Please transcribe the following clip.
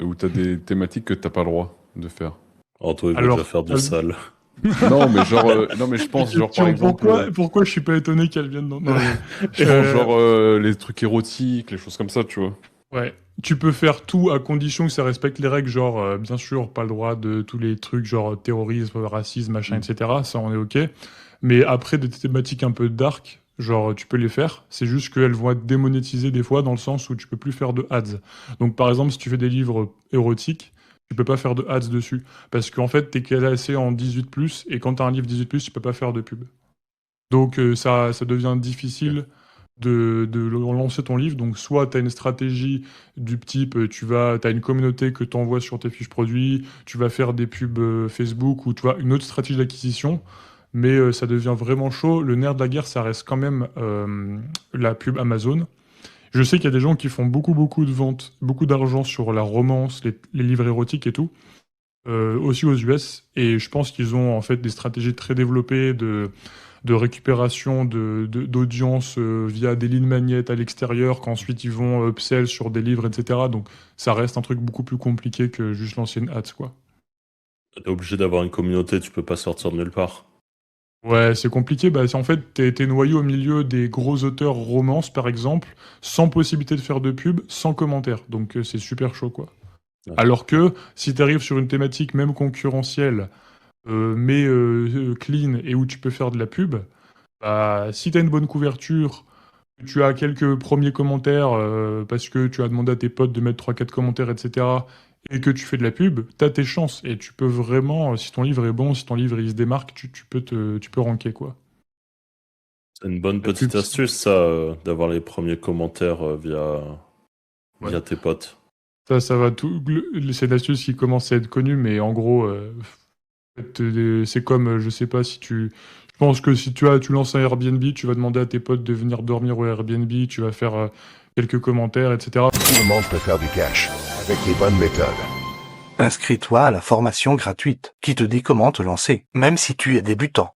Où t'as des thématiques que t'as pas le droit de faire. Anto, il va Alors, déjà faire du sale. Non, mais genre, non, mais je pense, genre, par exemple, pourquoi je suis pas étonné qu'elle vienne dans... Non, je pense, genre, les trucs érotiques, les choses comme ça, tu vois. ouais, tu peux faire tout à condition que ça respecte les règles, genre, bien sûr, pas le droit de tous les trucs, genre terrorisme, racisme, machin, etc. Ça, on est ok. Mais après, des thématiques un peu dark, genre, tu peux les faire. C'est juste qu'elles vont être démonétisées des fois, dans le sens où tu peux plus faire de ads. Donc, par exemple, si tu fais des livres érotiques, tu peux pas faire de ads dessus. Parce qu'en fait, t'es classé en 18+, et quand t'as un livre 18+, tu peux pas faire de pub. Donc, ça devient difficile de lancer ton livre. Donc, soit tu as une stratégie du type, tu as une communauté que tu envoies sur tes fiches produits, tu vas faire des pubs Facebook, ou tu vois, une autre stratégie d'acquisition, mais ça devient vraiment chaud. Le nerf de la guerre, ça reste quand même la pub Amazon. Je sais qu'il y a des gens qui font beaucoup de ventes, beaucoup d'argent sur la romance, les livres érotiques et tout, aussi aux US, et je pense qu'ils ont en fait des stratégies très développées de récupération d'audience via des lignes magnétiques à l'extérieur, qu'ensuite ils vont upsell sur des livres, etc. Donc ça reste un truc beaucoup plus compliqué que juste l'ancienne ads, quoi. T'es obligé d'avoir une communauté, tu peux pas sortir de nulle part. Ouais, c'est compliqué. Bah, en fait, t'es noyé au milieu des gros auteurs romances, par exemple, sans possibilité de faire de pub, sans commentaire. Donc c'est super chaud, quoi. Ouais. Alors que si t'arrives sur une thématique même concurrentielle, mais clean, et où tu peux faire de la pub, bah, si t'as une bonne couverture, tu as quelques premiers commentaires parce que tu as demandé à tes potes de mettre trois quatre commentaires, etc., et que tu fais de la pub, t'as tes chances. Et tu peux vraiment, si ton livre est bon, si ton livre il se démarque, tu peux ranker, quoi. C'est une bonne La petite pub, astuce, ça, d'avoir les premiers commentaires via Ouais. tes potes. Ça va tout. C'est une astuce qui commence à être connue, mais en gros, c'est comme, je sais pas si tu. Je pense que si tu lances un Airbnb, tu vas demander à tes potes de venir dormir au Airbnb, tu vas faire quelques commentaires, etc. Tout le monde peut faire du cash avec les bonnes méthodes. Inscris-toi à la formation gratuite qui te dit comment te lancer, même si tu es débutant.